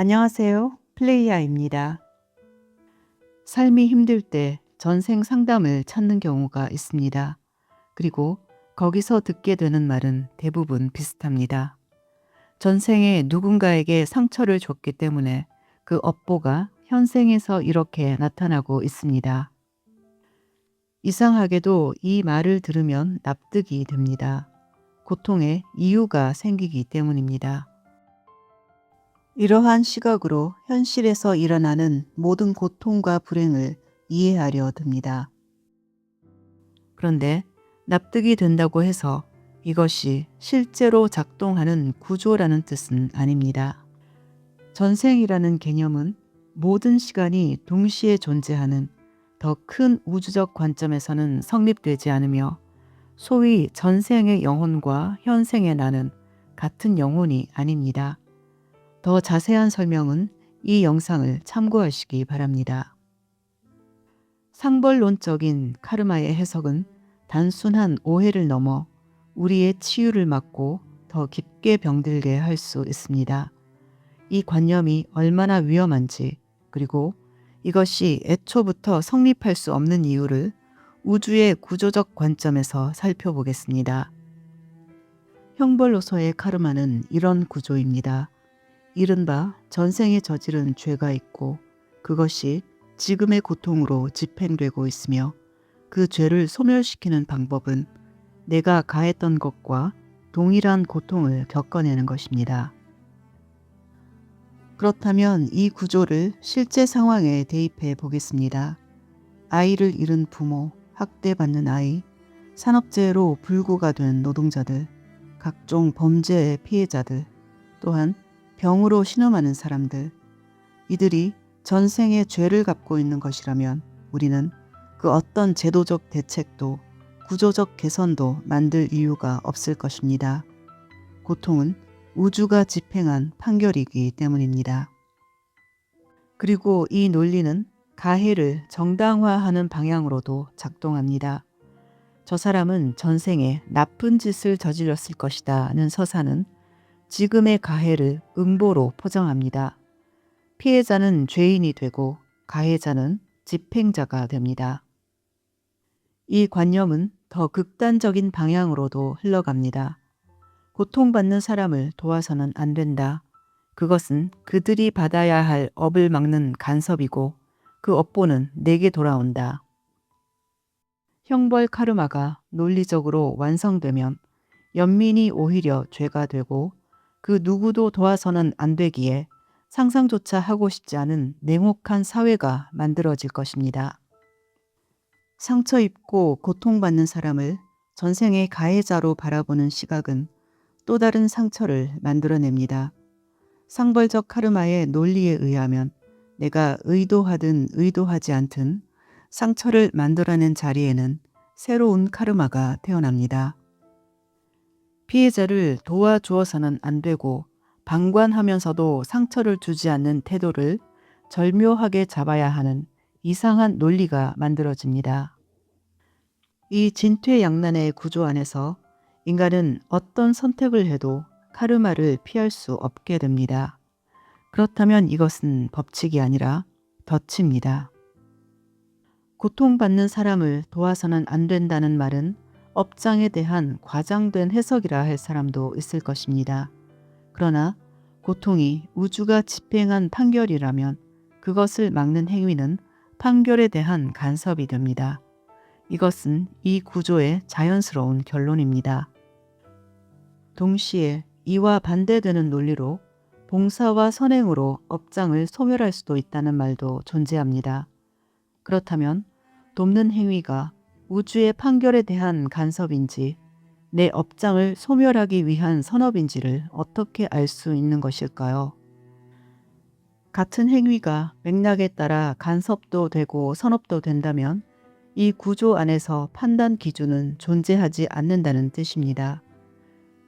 안녕하세요. 플레이야입니다. 삶이 힘들 때 전생 상담을 찾는 경우가 있습니다. 그리고 거기서 듣게 되는 말은 대부분 비슷합니다. 전생에 누군가에게 상처를 줬기 때문에 그 업보가 현생에서 이렇게 나타나고 있습니다. 이상하게도 이 말을 들으면 납득이 됩니다. 고통의 이유가 생기기 때문입니다. 이러한 시각으로 현실에서 일어나는 모든 고통과 불행을 이해하려 듭니다. 그런데 납득이 된다고 해서 이것이 실제로 작동하는 구조라는 뜻은 아닙니다. 전생이라는 개념은 모든 시간이 동시에 존재하는 더 큰 우주적 관점에서는 성립되지 않으며 소위 전생의 영혼과 현생의 나는 같은 영혼이 아닙니다. 더 자세한 설명은 이 영상을 참고하시기 바랍니다. 상벌론적인 카르마의 해석은 단순한 오해를 넘어 우리의 치유를 막고 더 깊게 병들게 할 수 있습니다. 이 관념이 얼마나 위험한지, 그리고 이것이 애초부터 성립할 수 없는 이유를 우주의 구조적 관점에서 살펴보겠습니다. 형벌로서의 카르마는 이런 구조입니다. 이른바 전생에 저지른 죄가 있고 그것이 지금의 고통으로 집행되고 있으며 그 죄를 소멸시키는 방법은 내가 가했던 것과 동일한 고통을 겪어내는 것입니다. 그렇다면 이 구조를 실제 상황에 대입해 보겠습니다. 아이를 잃은 부모, 학대받는 아이, 산업재해로 불구가 된 노동자들, 각종 범죄의 피해자들, 또한 병으로 신음하는 사람들, 이들이 전생의 죄를 갚고 있는 것이라면 우리는 그 어떤 제도적 대책도 구조적 개선도 만들 이유가 없을 것입니다. 고통은 우주가 집행한 판결이기 때문입니다. 그리고 이 논리는 가해를 정당화하는 방향으로도 작동합니다. 저 사람은 전생에 나쁜 짓을 저질렀을 것이다는 서사는 지금의 가해를 음보로 포장합니다. 피해자는 죄인이 되고 가해자는 집행자가 됩니다. 이 관념은 더 극단적인 방향으로도 흘러갑니다. 고통받는 사람을 도와서는 안 된다. 그것은 그들이 받아야 할 업을 막는 간섭이고 그 업보는 내게 돌아온다. 형벌 카르마가 논리적으로 완성되면 연민이 오히려 죄가 되고 그 누구도 도와서는 안 되기에 상상조차 하고 싶지 않은 냉혹한 사회가 만들어질 것입니다. 상처 입고 고통받는 사람을 전생의 가해자로 바라보는 시각은 또 다른 상처를 만들어냅니다. 상벌적 카르마의 논리에 의하면 내가 의도하든 의도하지 않든 상처를 만들어낸 자리에는 새로운 카르마가 태어납니다. 피해자를 도와주어서는 안 되고 방관하면서도 상처를 주지 않는 태도를 절묘하게 잡아야 하는 이상한 논리가 만들어집니다. 이 진퇴양난의 구조 안에서 인간은 어떤 선택을 해도 카르마를 피할 수 없게 됩니다. 그렇다면 이것은 법칙이 아니라 덫입니다. 고통받는 사람을 도와서는 안 된다는 말은 업장에 대한 과장된 해석이라 할 사람도 있을 것입니다. 그러나 고통이 우주가 집행한 판결이라면 그것을 막는 행위는 판결에 대한 간섭이 됩니다. 이것은 이 구조의 자연스러운 결론입니다. 동시에 이와 반대되는 논리로 봉사와 선행으로 업장을 소멸할 수도 있다는 말도 존재합니다. 그렇다면 돕는 행위가 우주의 판결에 대한 간섭인지 내 업장을 소멸하기 위한 선업인지를 어떻게 알 수 있는 것일까요? 같은 행위가 맥락에 따라 간섭도 되고 선업도 된다면 이 구조 안에서 판단 기준은 존재하지 않는다는 뜻입니다.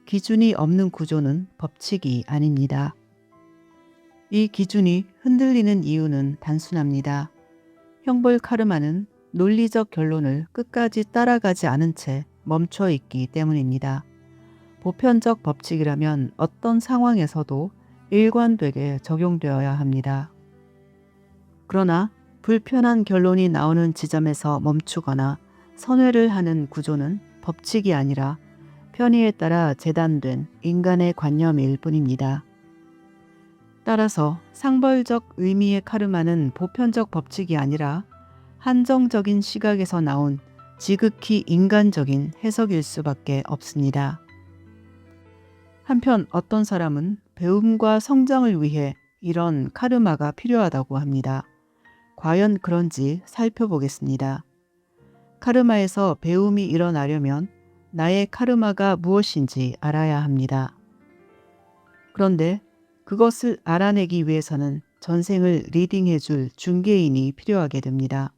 기준이 없는 구조는 법칙이 아닙니다. 이 기준이 흔들리는 이유는 단순합니다. 형벌 카르마는 논리적 결론을 끝까지 따라가지 않은 채 멈춰 있기 때문입니다. 보편적 법칙이라면 어떤 상황에서도 일관되게 적용되어야 합니다. 그러나 불편한 결론이 나오는 지점에서 멈추거나 선회를 하는 구조는 법칙이 아니라 편의에 따라 재단된 인간의 관념일 뿐입니다. 따라서 상벌적 의미의 카르마는 보편적 법칙이 아니라 한정적인 시각에서 나온 지극히 인간적인 해석일 수밖에 없습니다. 한편 어떤 사람은 배움과 성장을 위해 이런 카르마가 필요하다고 합니다. 과연 그런지 살펴보겠습니다. 카르마에서 배움이 일어나려면 나의 카르마가 무엇인지 알아야 합니다. 그런데 그것을 알아내기 위해서는 전생을 리딩해 줄 중개인이 필요하게 됩니다.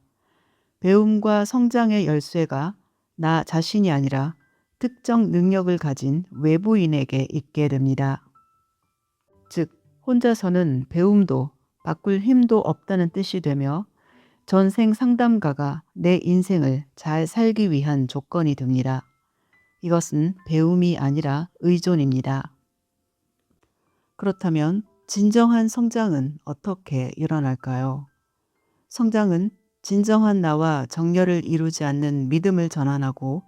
배움과 성장의 열쇠가 나 자신이 아니라 특정 능력을 가진 외부인에게 있게 됩니다. 즉, 혼자서는 배움도 바꿀 힘도 없다는 뜻이 되며 전생 상담가가 내 인생을 잘 살기 위한 조건이 됩니다. 이것은 배움이 아니라 의존입니다. 그렇다면 진정한 성장은 어떻게 일어날까요? 성장은 진정한 나와 정렬을 이루지 않는 믿음을 전환하고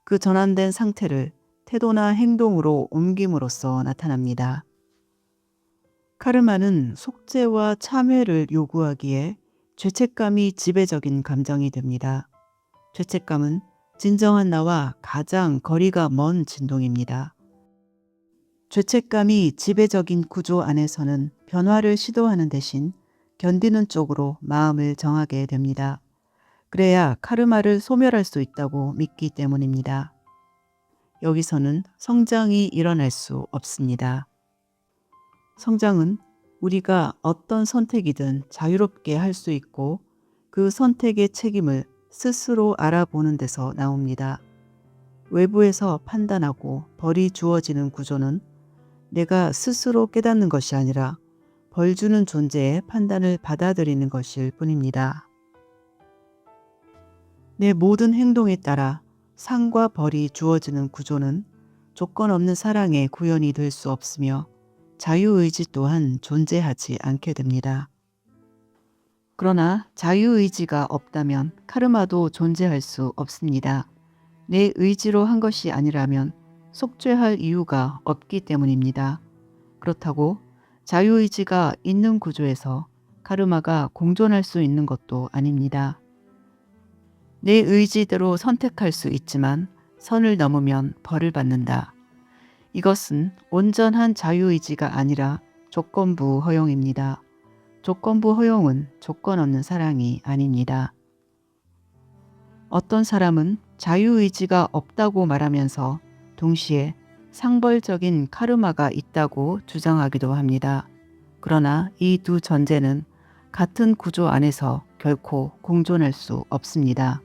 그 전환된 상태를 태도나 행동으로 옮김으로써 나타납니다. 카르마는 속죄와 참회를 요구하기에 죄책감이 지배적인 감정이 됩니다. 죄책감은 진정한 나와 가장 거리가 먼 진동입니다. 죄책감이 지배적인 구조 안에서는 변화를 시도하는 대신 견디는 쪽으로 마음을 정하게 됩니다. 그래야 카르마를 소멸할 수 있다고 믿기 때문입니다. 여기서는 성장이 일어날 수 없습니다. 성장은 우리가 어떤 선택이든 자유롭게 할 수 있고 그 선택의 책임을 스스로 알아보는 데서 나옵니다. 외부에서 판단하고 벌이 주어지는 구조는 내가 스스로 깨닫는 것이 아니라 벌 주는 존재의 판단을 받아들이는 것일 뿐입니다. 내 모든 행동에 따라 상과 벌이 주어지는 구조는 조건 없는 사랑의 구현이 될 수 없으며 자유의지 또한 존재하지 않게 됩니다. 그러나 자유의지가 없다면 카르마도 존재할 수 없습니다. 내 의지로 한 것이 아니라면 속죄할 이유가 없기 때문입니다. 그렇다고 자유의지가 있는 구조에서 카르마가 공존할 수 있는 것도 아닙니다. 내 의지대로 선택할 수 있지만 선을 넘으면 벌을 받는다. 이것은 온전한 자유의지가 아니라 조건부 허용입니다. 조건부 허용은 조건 없는 사랑이 아닙니다. 어떤 사람은 자유의지가 없다고 말하면서 동시에 상벌적인 카르마가 있다고 주장하기도 합니다. 그러나 이 두 전제는 같은 구조 안에서 결코 공존할 수 없습니다.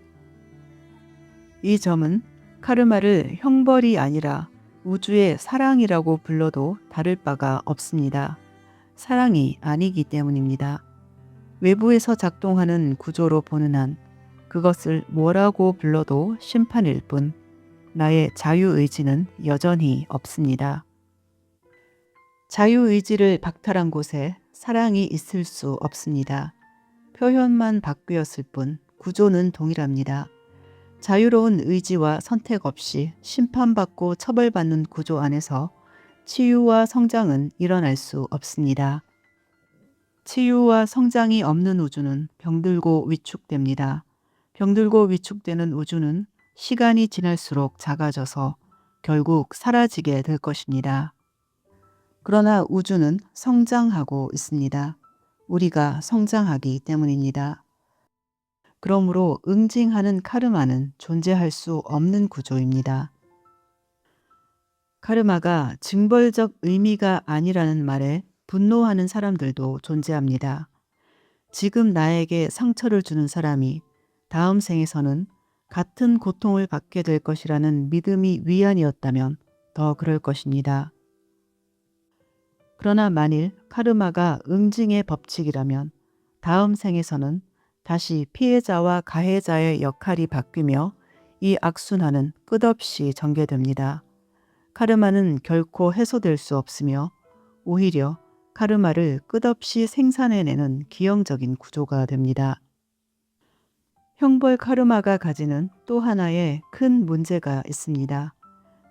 이 점은 카르마를 형벌이 아니라 우주의 사랑이라고 불러도 다를 바가 없습니다. 사랑이 아니기 때문입니다. 외부에서 작동하는 구조로 보는 한 그것을 뭐라고 불러도 심판일 뿐 나의 자유의지는 여전히 없습니다. 자유의지를 박탈한 곳에 사랑이 있을 수 없습니다. 표현만 바뀌었을 뿐 구조는 동일합니다. 자유로운 의지와 선택 없이 심판받고 처벌받는 구조 안에서 치유와 성장은 일어날 수 없습니다. 치유와 성장이 없는 우주는 병들고 위축됩니다. 병들고 위축되는 우주는 시간이 지날수록 작아져서 결국 사라지게 될 것입니다. 그러나 우주는 성장하고 있습니다. 우리가 성장하기 때문입니다. 그러므로 응징하는 카르마는 존재할 수 없는 구조입니다. 카르마가 징벌적 의미가 아니라는 말에 분노하는 사람들도 존재합니다. 지금 나에게 상처를 주는 사람이 다음 생에서는 같은 고통을 받게 될 것이라는 믿음이 위안이었다면 더 그럴 것입니다. 그러나 만일 카르마가 응징의 법칙이라면 다음 생에서는 다시 피해자와 가해자의 역할이 바뀌며 이 악순환은 끝없이 전개됩니다. 카르마는 결코 해소될 수 없으며 오히려 카르마를 끝없이 생산해내는 기형적인 구조가 됩니다. 형벌 카르마가 가지는 또 하나의 큰 문제가 있습니다.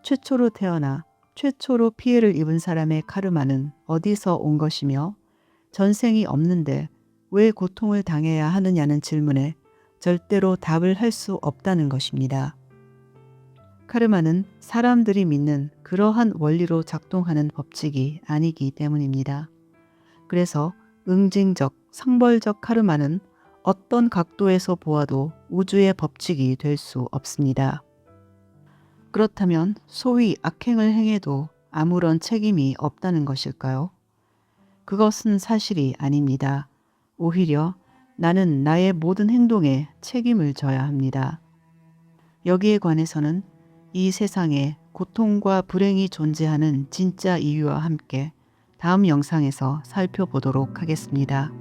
최초로 태어나 최초로 피해를 입은 사람의 카르마는 어디서 온 것이며 전생이 없는데 왜 고통을 당해야 하느냐는 질문에 절대로 답을 할 수 없다는 것입니다. 카르마는 사람들이 믿는 그러한 원리로 작동하는 법칙이 아니기 때문입니다. 그래서 응징적, 상벌적 카르마는 어떤 각도에서 보아도 우주의 법칙이 될 수 없습니다. 그렇다면 소위 악행을 행해도 아무런 책임이 없다는 것일까요? 그것은 사실이 아닙니다. 오히려 나는 나의 모든 행동에 책임을 져야 합니다. 여기에 관해서는 이 세상에 고통과 불행이 존재하는 진짜 이유와 함께 다음 영상에서 살펴보도록 하겠습니다.